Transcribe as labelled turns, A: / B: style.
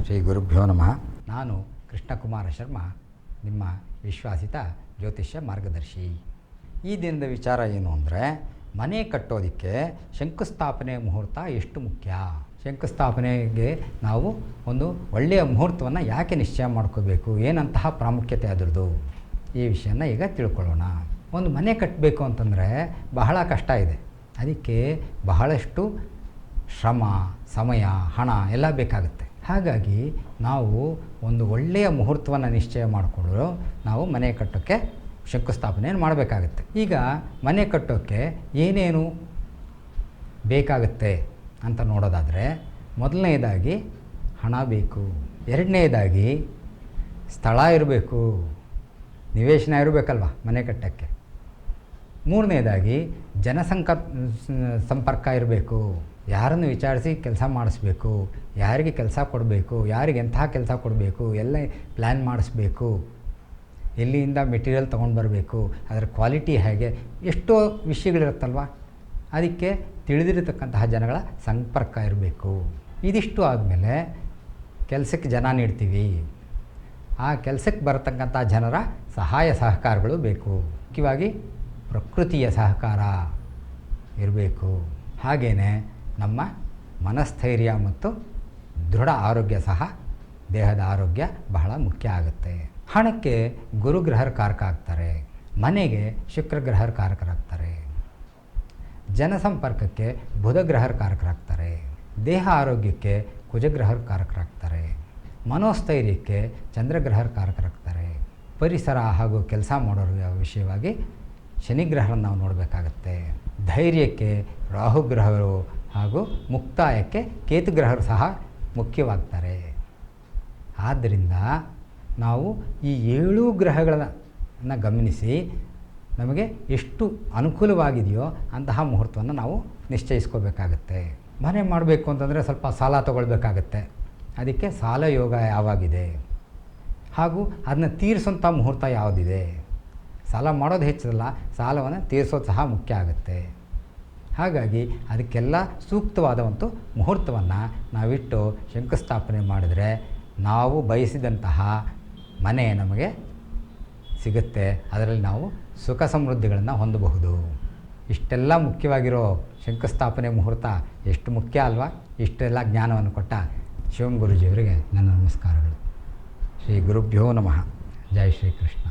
A: ಶ್ರೀ ಗುರುಭ್ಯೋ ನಮಃ. ನಾನು ಕೃಷ್ಣಕುಮಾರ ಶರ್ಮಾ, ನಿಮ್ಮ ವಿಶ್ವಾಸಿತ ಜ್ಯೋತಿಷ್ಯ ಮಾರ್ಗದರ್ಶಿ. ಈ ದಿನದ ವಿಚಾರ ಏನು ಅಂದರೆ, ಮನೆ ಕಟ್ಟೋದಕ್ಕೆ ಶಂಕುಸ್ಥಾಪನೆ ಮುಹೂರ್ತ ಎಷ್ಟು ಮುಖ್ಯ. ಶಂಕುಸ್ಥಾಪನೆಗೆ ನಾವು ಒಂದು ಒಳ್ಳೆಯ ಮುಹೂರ್ತವನ್ನು ಯಾಕೆ ನಿಶ್ಚಯ ಮಾಡ್ಕೋಬೇಕು, ಏನಂತಹ ಪ್ರಾಮುಖ್ಯತೆ ಅದರದ್ದು, ಈ ವಿಷಯನ ಈಗ ತಿಳ್ಕೊಳ್ಳೋಣ. ಒಂದು ಮನೆ ಕಟ್ಟಬೇಕು ಅಂತಂದರೆ ಬಹಳ ಕಷ್ಟ ಇದೆ. ಅದಕ್ಕೆ ಬಹಳಷ್ಟು ಶ್ರಮ, ಸಮಯ, ಹಣ ಎಲ್ಲ ಬೇಕಾಗುತ್ತೆ. ಹಾಗಾಗಿ ನಾವು ಒಂದು ಒಳ್ಳೆಯ ಮುಹೂರ್ತವನ್ನು ನಿಶ್ಚಯ ಮಾಡಿಕೊಂಡು ನಾವು ಮನೆ ಕಟ್ಟೋಕ್ಕೆ ಶಂಕುಸ್ಥಾಪನೆಯನ್ನು ಮಾಡಬೇಕಾಗುತ್ತೆ. ಈಗ ಮನೆ ಕಟ್ಟೋಕ್ಕೆ ಏನೇನು ಬೇಕಾಗುತ್ತೆ ಅಂತ ನೋಡೋದಾದರೆ, ಮೊದಲನೇದಾಗಿ ಹಣ ಬೇಕು, ಎರಡನೇದಾಗಿ ಸ್ಥಳ ಇರಬೇಕು, ನಿವೇಶನ ಇರಬೇಕಲ್ವ ಮನೆ ಕಟ್ಟೋಕ್ಕೆ, ಮೂರನೇದಾಗಿ ಸಂಪರ್ಕ ಇರಬೇಕು, ಯಾರನ್ನು ವಿಚಾರಿಸಿ ಕೆಲಸ ಮಾಡಿಸ್ಬೇಕು, ಯಾರಿಗೆ ಕೆಲಸ ಕೊಡಬೇಕು, ಯಾರಿಗೆ ಎಂಥ ಕೆಲಸ ಕೊಡಬೇಕು ಎಲ್ಲ ಪ್ಲ್ಯಾನ್ ಮಾಡಿಸ್ಬೇಕು, ಎಲ್ಲಿಂದ ಮೆಟೀರಿಯಲ್ ತೊಗೊಂಡು ಬರಬೇಕು, ಅದರ ಕ್ವಾಲಿಟಿ ಹೇಗೆ, ಎಷ್ಟೋ ವಿಷಯಗಳಿರುತ್ತಲ್ವ. ಅದಕ್ಕೆ ತಿಳಿದಿರತಕ್ಕಂತಹ ಜನಗಳ ಸಂಪರ್ಕ ಇರಬೇಕು. ಇದಿಷ್ಟು ಆದಮೇಲೆ ಕೆಲಸಕ್ಕೆ ಜನ ನೀಡ್ತೀವಿ, ಆ ಕೆಲಸಕ್ಕೆ ಬರತಕ್ಕಂಥ ಜನರ ಸಹಾಯ ಸಹಕಾರಗಳು ಬೇಕು. ಮುಖ್ಯವಾಗಿ ಪ್ರಕೃತಿಯ ಸಹಕಾರ ಇರಬೇಕು. ಹಾಗೆಯೇ ನಮ್ಮ ಮನಸ್ಥೈರ್ಯ ಮತ್ತು ದೃಢ ಆರೋಗ್ಯ ಸಹ, ದೇಹದ ಆರೋಗ್ಯ ಬಹಳ ಮುಖ್ಯ ಆಗುತ್ತೆ. ಹಣಕ್ಕೆ ಗುರುಗ್ರಹರ ಕಾರಕ ಆಗ್ತಾರೆ, ಮನೆಗೆ ಶುಕ್ರಗ್ರಹರ ಕಾರಕರಾಗ್ತಾರೆ, ಜನಸಂಪರ್ಕಕ್ಕೆ ಬುಧಗ್ರಹರ ಕಾರಕರಾಗ್ತಾರೆ, ದೇಹ ಆರೋಗ್ಯಕ್ಕೆ ಕುಜಗ್ರಹರ ಕಾರಕರಾಗ್ತಾರೆ, ಮನೋಸ್ಥೈರ್ಯಕ್ಕೆ ಚಂದ್ರಗ್ರಹರ ಕಾರಕರಾಗ್ತಾರೆ, ಪರಿಸರ ಹಾಗೂ ಕೆಲಸ ಮಾಡೋರ ವಿಷಯವಾಗಿ ಶನಿಗ್ರಹರನ್ನು ನಾವು ನೋಡಬೇಕಾಗತ್ತೆ, ಧೈರ್ಯಕ್ಕೆ ರಾಹುಗ್ರಹರು ಹಾಗೂ ಮುಕ್ತಾಯಕ್ಕೆ ಕೇತುಗ್ರಹರು ಸಹ ಮುಖ್ಯವಾಗ್ತಾರೆ. ಆದ್ದರಿಂದ ನಾವು ಈ 7 ಗ್ರಹಗಳನ್ನು ಗಮನಿಸಿ ನಮಗೆ ಎಷ್ಟು ಅನುಕೂಲವಾಗಿದೆಯೋ ಅಂತಹ ಮುಹೂರ್ತವನ್ನು ನಾವು ನಿಶ್ಚಯಿಸ್ಕೋಬೇಕಾಗತ್ತೆ. ಮನೆ ಮಾಡಬೇಕು ಅಂತಂದರೆ ಸ್ವಲ್ಪ ಸಾಲ ತಗೊಳ್ಬೇಕಾಗತ್ತೆ. ಅದಕ್ಕೆ ಸಾಲ ಯೋಗ ಯಾವಾಗಿದೆ ಹಾಗೂ ಅದನ್ನ ತೀರಿಸೋಂಥ ಮುಹೂರ್ತ ಯಾವುದಿದೆ. ಸಾಲ ಮಾಡೋದು ಹೆಚ್ಚಲ್ಲ, ಸಾಲವನ್ನು ತೀರಿಸೋದು ಸಹ ಮುಖ್ಯ ಆಗುತ್ತೆ. ಹಾಗಾಗಿ ಅದಕ್ಕೆಲ್ಲ ಸೂಕ್ತವಾದ ಒಂದು ಮುಹೂರ್ತವನ್ನು ನಾವಿಟ್ಟು ಶಂಕುಸ್ಥಾಪನೆ ಮಾಡಿದರೆ ನಾವು ಬಯಸಿದಂತಹ ಮನೆ ನಮಗೆ ಸಿಗುತ್ತೆ. ಅದರಲ್ಲಿ ನಾವು ಸುಖ ಸಮೃದ್ಧಿಗಳನ್ನು ಹೊಂದಬಹುದು. ಇಷ್ಟೆಲ್ಲ ಮುಖ್ಯವಾಗಿರೋ ಶಂಕುಸ್ಥಾಪನೆ ಮುಹೂರ್ತ ಎಷ್ಟು ಮುಖ್ಯ ಅಲ್ವಾ. ಇಷ್ಟೆಲ್ಲ ಜ್ಞಾನವನ್ನು ಕೊಟ್ಟ ಶಿವಂ ಗುರುಜಿಯವರಿಗೆ ನನ್ನ ನಮಸ್ಕಾರಗಳು. ಶ್ರೀ ಗುರುಭ್ಯೋ ನಮಃ. ಜೈ ಶ್ರೀ ಕೃಷ್ಣ.